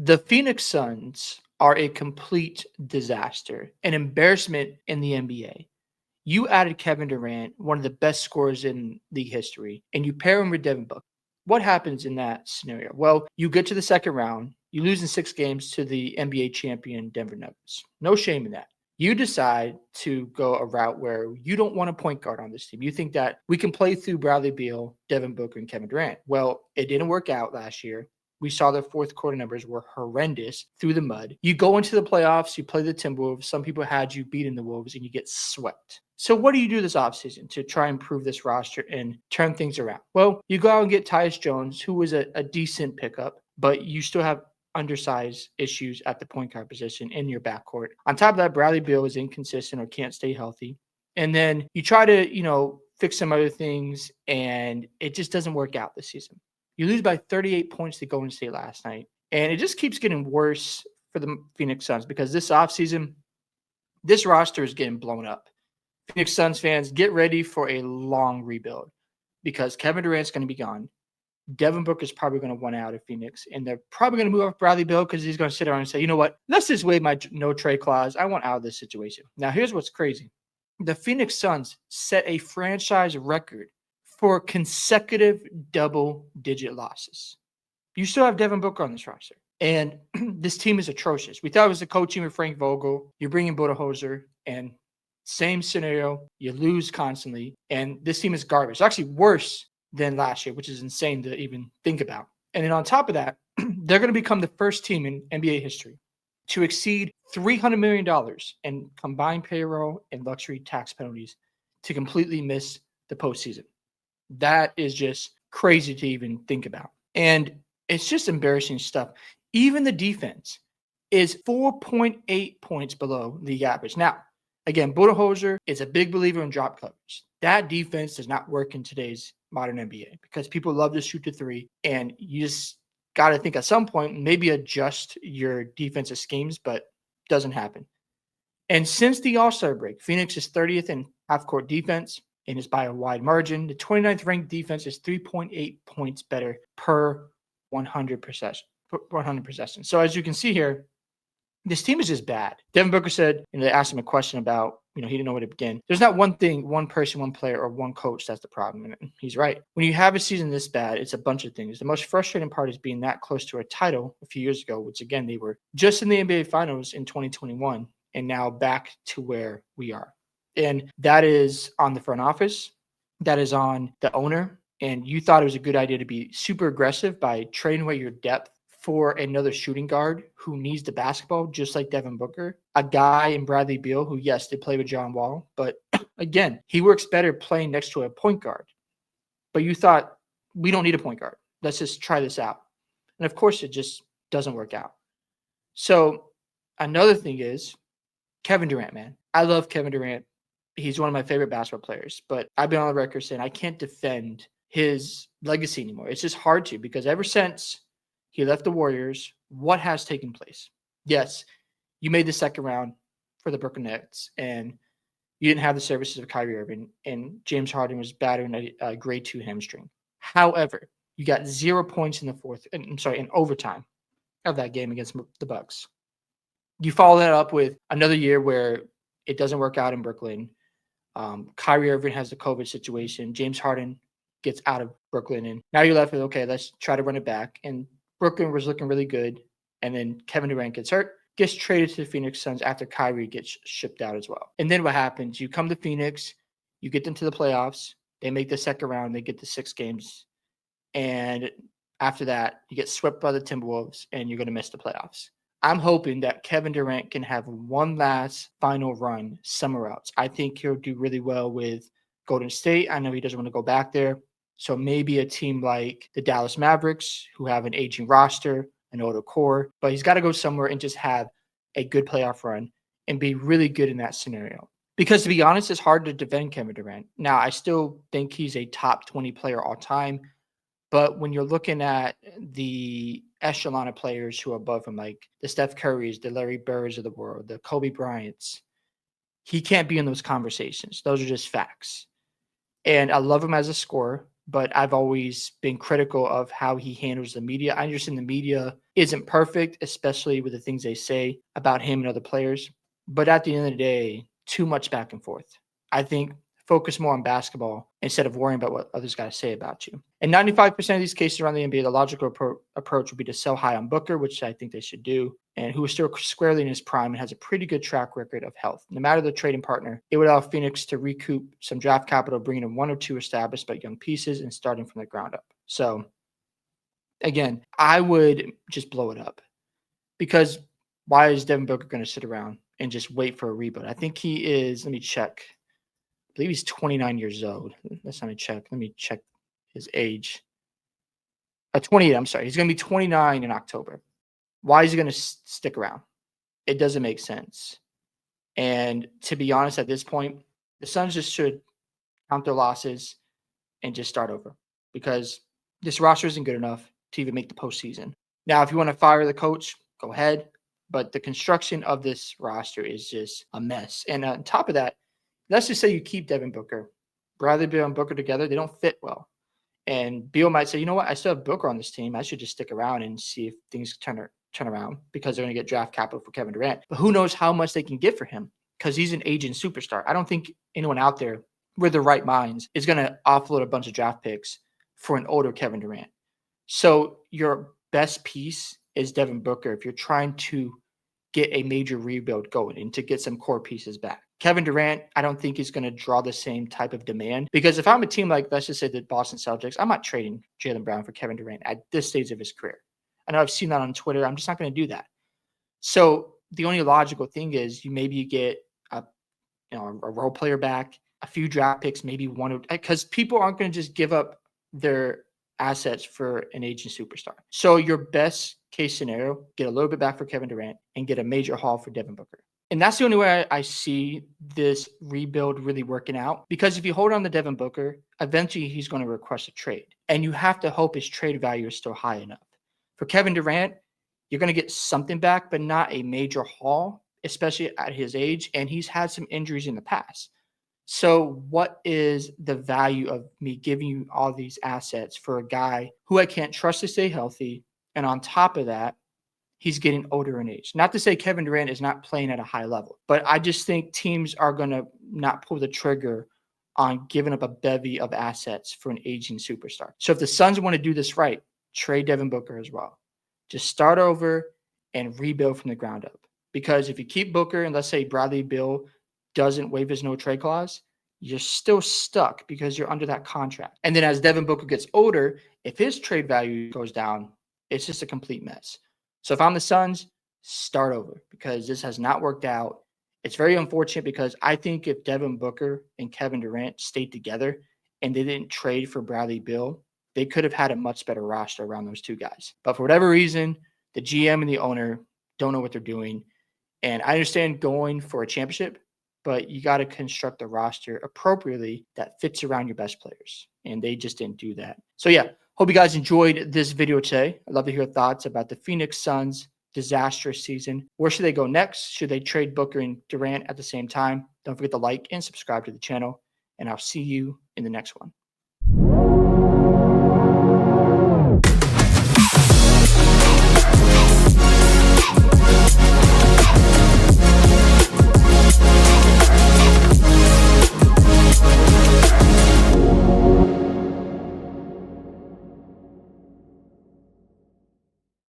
The Phoenix Suns are a complete disaster, an embarrassment in the NBA. You added Kevin Durant, one of the best scorers in league history, and you pair him with Devin Booker. What happens in that scenario? Well, you get to the second round, you lose in 6 games to the NBA champion Denver Nuggets. No shame in that. You decide to go a route where you don't want a point guard on this team. You think that we can play through Bradley Beal, Devin Booker, and Kevin Durant. Well, it didn't work out last year. We saw their fourth quarter numbers were horrendous through the mud. You go into the playoffs, you play the Timberwolves. Some people had you beating the Wolves, and you get swept. So what do you do this offseason to try and improve this roster and turn things around? Well, you go out and get Tyus Jones, who was a decent pickup, but you still have undersized issues at the point guard position in your backcourt. On top of that, Bradley Beal is inconsistent or can't stay healthy. And then you try to, fix some other things, and it just doesn't work out this season. You lose by 38 points to Golden State last night. And it just keeps getting worse for the Phoenix Suns because this offseason, this roster is getting blown up. Phoenix Suns fans, get ready for a long rebuild because Kevin Durant's going to be gone. Devin Booker is probably going to want out of Phoenix, and they're probably going to move off Bradley Beal because he's going to sit around and say, you know what, let's just waive my no trade clause. I want out of this situation. Now, here's what's crazy. The Phoenix Suns set a franchise record for consecutive double-digit losses. You still have Devin Booker on this roster. And this team is atrocious. We thought it was the coaching with Frank Vogel. You're bringing Budenholzer, and same scenario. You lose constantly, and this team is garbage. It's actually worse than last year, which is insane to even think about. And then on top of that, they're going to become the first team in NBA history to exceed $300 million in combined payroll and luxury tax penalties to completely miss the postseason. That is just crazy to even think about. And it's just embarrassing stuff. Even the defense is 4.8 points below league average. Now, again, Budenholzer is a big believer in drop coverage. That defense does not work in today's modern NBA because people love to shoot the three, and you just got to think at some point maybe adjust your defensive schemes, but doesn't happen. And since the All-Star break, Phoenix is 30th in half-court defense and is by a wide margin. The 29th ranked defense is 3.8 points better per 100 possessions. So as you can see here, this team is just bad. Devin Booker said, they asked him a question about, he didn't know where to begin. There's not one thing, one person, one player, or one coach that's the problem. And he's right. When you have a season this bad, it's a bunch of things. The most frustrating part is being that close to a title a few years ago, which again, they were just in the NBA Finals in 2021, and now back to where we are. And that is on the front office. That is on the owner. And you thought it was a good idea to be super aggressive by trading away your depth for another shooting guard who needs the basketball, just like Devin Booker, a guy in Bradley Beal who, yes, they play with John Wall, but again, he works better playing next to a point guard. But you thought, we don't need a point guard. Let's just try this out. And of course, it just doesn't work out. So another thing is Kevin Durant, man. I love Kevin Durant. He's one of my favorite basketball players, but I've been on the record saying I can't defend his legacy anymore. It's just hard to, because ever since he left the Warriors, what has taken place? Yes, you made the second round for the Brooklyn Nets, and you didn't have the services of Kyrie Irving, and James Harden was battering a grade 2 hamstring. However, you got 0 points in overtime of that game against the Bucks. You follow that up with another year where it doesn't work out in Brooklyn. Kyrie Irving has the COVID situation. James Harden gets out of Brooklyn, and now you're left with, okay, let's try to run it back. And Brooklyn was looking really good, and then Kevin Durant gets hurt, gets traded to the Phoenix Suns after Kyrie gets shipped out as well. And then what happens? You come to Phoenix, you get them to the playoffs, they make the second round, they get to 6 games, and after that, you get swept by the Timberwolves, and you're going to miss the playoffs. I'm hoping that Kevin Durant can have one last final run somewhere else. I think he'll do really well with Golden State. I know he doesn't want to go back there. So maybe a team like the Dallas Mavericks, who have an aging roster, an older core, but he's got to go somewhere and just have a good playoff run and be really good in that scenario. Because to be honest, it's hard to defend Kevin Durant. Now, I still think he's a top 20 player all time, but when you're looking at the echelon of players who are above him, like the Steph Currys, the Larry Birds of the world, the Kobe Bryants, he can't be in those conversations. Those are just facts. And I love him as a scorer, but I've always been critical of how he handles the media. I understand the media isn't perfect, especially with the things they say about him and other players. But at the end of the day, too much back and forth. I think focus more on basketball instead of worrying about what others got to say about you. In 95% of these cases around the NBA, the logical approach would be to sell high on Booker, which I think they should do, and who is still squarely in his prime and has a pretty good track record of health. No matter the trading partner, it would allow Phoenix to recoup some draft capital, bringing in one or two established but young pieces and starting from the ground up. So, again, I would just blow it up because why is Devin Booker going to sit around and just wait for a rebuild? I think he is, let me check. I believe he's 29 years old. Let's not check. Let me check his age. 28, I'm sorry. He's going to be 29 in October. Why is he going to stick around? It doesn't make sense. And to be honest, at this point, the Suns just should count their losses and just start over because this roster isn't good enough to even make the postseason. Now, if you want to fire the coach, go ahead. But the construction of this roster is just a mess. And on top of that, let's just say you keep Devin Booker. Bradley Beal and Booker together, they don't fit well. And Beal might say, you know what, I still have Booker on this team. I should just stick around and see if things turn around because they're going to get draft capital for Kevin Durant. But who knows how much they can get for him because he's an aging superstar. I don't think anyone out there with the right minds is going to offload a bunch of draft picks for an older Kevin Durant. So your best piece is Devin Booker if you're trying to get a major rebuild going and to get some core pieces back. Kevin Durant, I don't think is going to draw the same type of demand because if I'm a team like, let's just say the Boston Celtics, I'm not trading Jaylen Brown for Kevin Durant at this stage of his career. I know I've seen that on Twitter. I'm just not going to do that. So the only logical thing is you get a role player back, a few draft picks, maybe one, because people aren't going to just give up their assets for an aging superstar. So your best case scenario, get a little bit back for Kevin Durant and get a major haul for Devin Booker. And that's the only way I see this rebuild really working out. Because if you hold on to Devin Booker, eventually he's going to request a trade. And you have to hope his trade value is still high enough. For Kevin Durant, you're going to get something back, but not a major haul, especially at his age. And he's had some injuries in the past. So what is the value of me giving you all these assets for a guy who I can't trust to stay healthy? And on top of that, he's getting older in age. Not to say Kevin Durant is not playing at a high level, but I just think teams are going to not pull the trigger on giving up a bevy of assets for an aging superstar. So if the Suns want to do this right, trade Devin Booker as well. Just start over and rebuild from the ground up. Because if you keep Booker and let's say Bradley Beal doesn't waive his no trade clause, you're still stuck because you're under that contract. And then as Devin Booker gets older, if his trade value goes down, it's just a complete mess. So if I'm the Suns, start over because this has not worked out. It's very unfortunate because I think if Devin Booker and Kevin Durant stayed together and they didn't trade for Bradley Beal, they could have had a much better roster around those two guys. But for whatever reason, the GM and the owner don't know what they're doing. And I understand going for a championship, but you got to construct a roster appropriately that fits around your best players. And they just didn't do that. So yeah, hope you guys enjoyed this video today. I'd love to hear thoughts about the Phoenix Suns disastrous season. Where should they go next? Should they trade Booker and Durant at the same time? Don't forget to like and subscribe to the channel, and I'll see you in the next one.